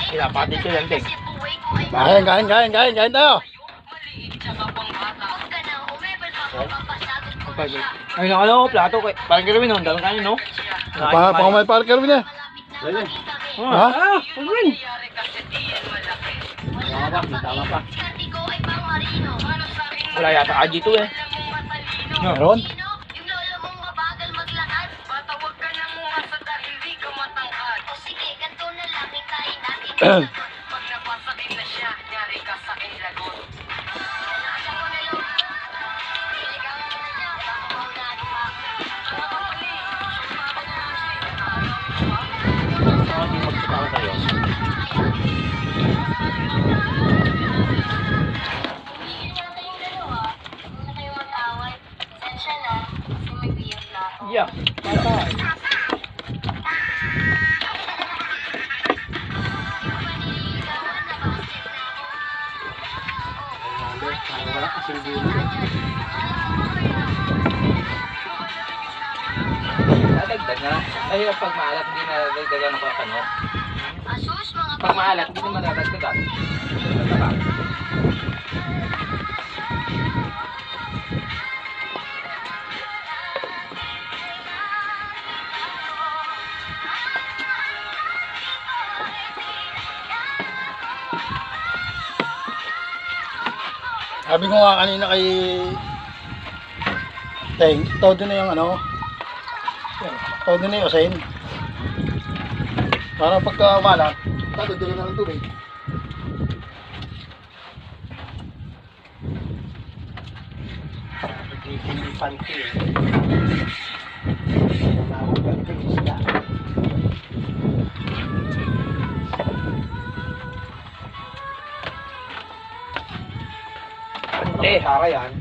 Pinapati ko yan, Tek. Kain tayo. Ay, ano, plato ko. Parang gawin, no? Dalang kanin, no? Pangamay para Kerwin eh. Ha? Kerwin. Tama pa. Wala yata aji to eh. Meron? Yeah. Nadagdag na. Ay, pag maalat, hindi nadagdagan ako ano. Pag maalat, hindi naman nadagdagan. Sabi ko nga kanina kay Teng, todo na yung ano. Todo na yung usain. Para pagka malat, tatagdagan na ng tubig. Hindi panty eh. Pante. Sara yan.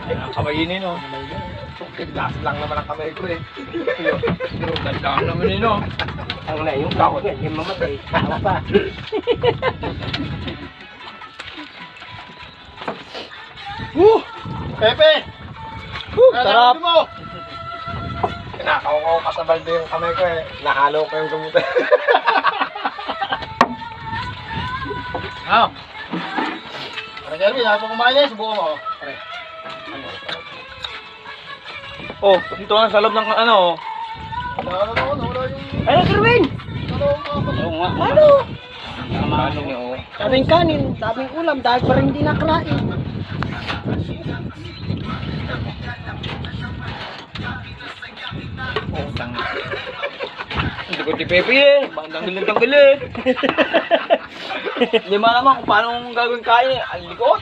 Ay, ang kamay yun eh, no? Tiglas lang naman ang kamay ko eh. Pero ganda naman yun, no? Ang na, yung kako ko, hindi mamatay. Tama pa. Pepe! Sarap! Kinakaw pa sa balde yung kamay ko eh. Nahalo ko yung gumutan. Ah, Para Jeremy, habang kumain eh, subukan mo. oh, dito nga sa loob ng ano. Nawala yung... Ay, Kerwin! Oo nga. Ano? Ano niyo, oh. Daming kanin, daming ulam, dahil pa rin hindi nakrain. Oh, tanga. Hindi ko ti Pepe eh. Bandang tanggal eh. Hindi mo naman kung paano gagawin kain. Ang likot.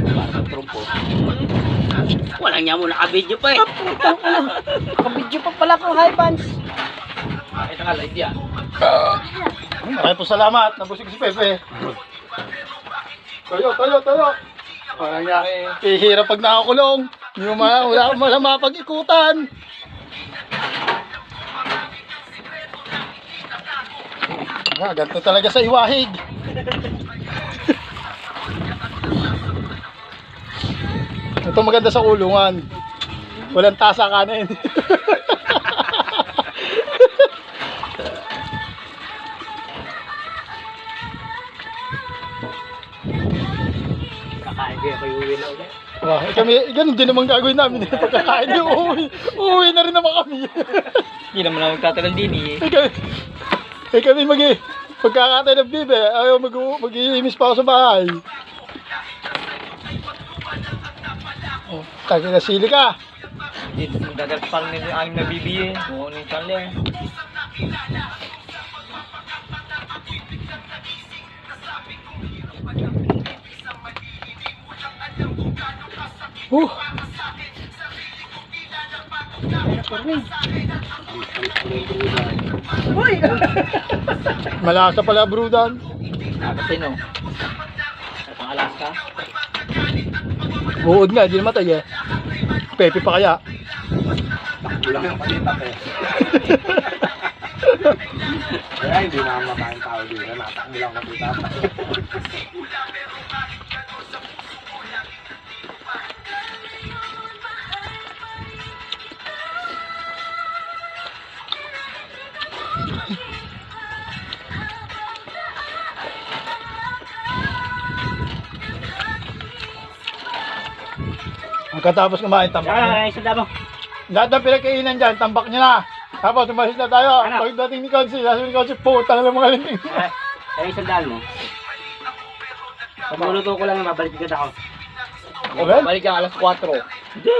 Parang trumpo. Walang niya mo nakabidyo pa eh. Nakabidyo pa pala kang high bands. Ito nga live yan. Maraming po salamat. Nabusig si Pepe. Tayo. Parang nga, ihirap pag nakakulong. Hindi mo wala akong mapag-ikutan. Ganito talaga sa iwahig. Ito maganda sa kulungan. Walang tasa kanin. Kakain ko yung kayo uwi na ulit. Kami, ganun din naman gagawin namin. Pagkakain yung uuwi na rin naman kami. Hindi naman ako magtatagal din eh. Kami pagkakatay ng bibe, ayaw mag-iimis pa ako sa bahay. Oh, kaya nasili ka. Dito dagat pa rin yung aming nabibiye. Kung ano yung channel eh. Uy! Malasa pala brudan. Kasi no. Pang Alaska. Buod nga, di namatay eh. Pepe pa kaya. Kulang ang palitak eh. Kaya hindi na makain tao dito. Natakbo lang kasi tatak. Pagkatapos kumain, tambak Saka, niya. isa damo. Lahat ng pinagkainan dyan, tambak niya na. Tapos tumalis na tayo. Ano? Pagdating ni Consi, sabi ni Consi, puta na lang mga linting. Ay, isang daan mo. Pag maluto ko lang, mabalik agad ako. Okay? Balik ka alas 4. Hindi.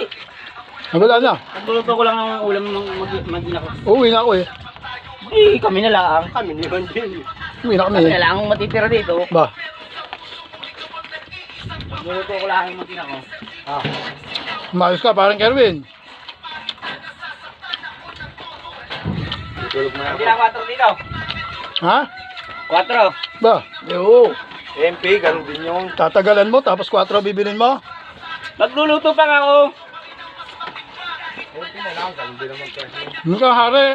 Wala na. Pag maluto ko lang ng ulam ng mag-ina ko. Uuwi na ako eh. Hindi, kami na lang. Kami naman din. Uwi na kami Kami eh. na lang ang matitira dito. Ba? Pag maluto ko lang ang mag-ina ko. Umayos ka, parang Kerwin. Tulog na Hindi ako. na 4 dito. Ha? 4. Ba? Yo. MP, ganun din yung... Tatagalan mo, tapos 4 bibilin mo? Magluluto pa nga ako. MP na lang, ganun din naman kasi. Ano ka, hari?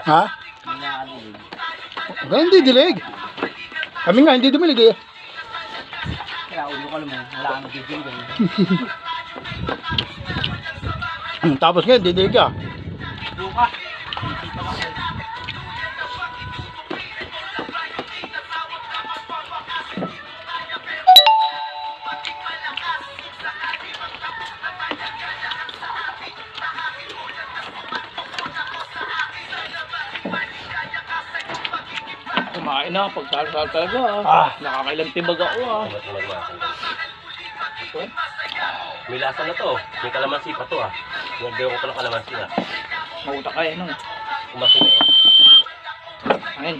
Ha? Wala, hindi dilig. Kami nga, hindi dumilig eh. Kaya ulo ka naman. Wala kang bibig. Tapos ngayon, didilig ka. Buka. Kumain na, pagkasal talaga. Nakakailang tibag ako ah. May lasa na to. May kalamansi pa to ah. Nagdayo ko pa ng kalamansi ah. Mautak kayo nung. Kumasin na oh. Ayun.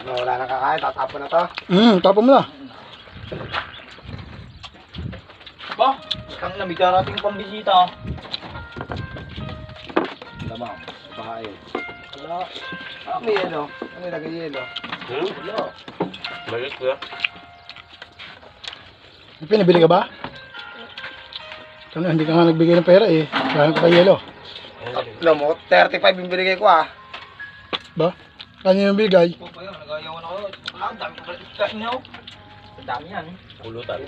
No, wala nang kakain, tatapon na to. Tapon mo na. Ba? Ang may karating pambisita. Lamang, pakain. Wala. May yelo. Ano yung lagay yelo? Wala. Malit ko ah. May pinabili ka ba? Ano, hindi ka nga nagbigay ng pera eh. Kaya ka yelo. Alam mo, 35 yung binigay ko ah. Ba? Ano yung bigay? Ito pa yun, nagayawan ako. Ito pa lang, dami ko pala kain niyo. Ang dami yan. Pulutan.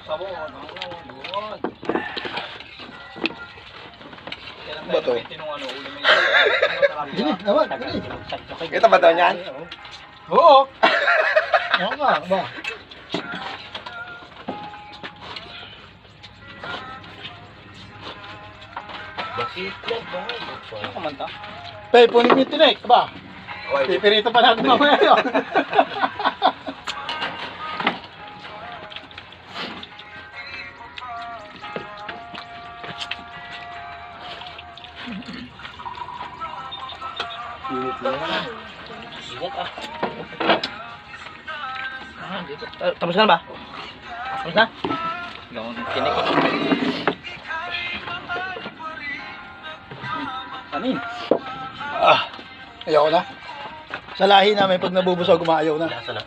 Sabon, buwan. Ba to? Sige, awan. Kita ba daw niyan? Oo. Oo nga, ba? Bakit lang ba? Ano kumanta? Pay, punin mo yung tinik, ba? Pipirito pa natin mamaya yun. Ingat ah. Dito. Tapos na ba? Tapos na? Yung tinik. Kanin. Ayaw na. Sa lahi namin, pag nabubusog, umaayaw na. Lasa na.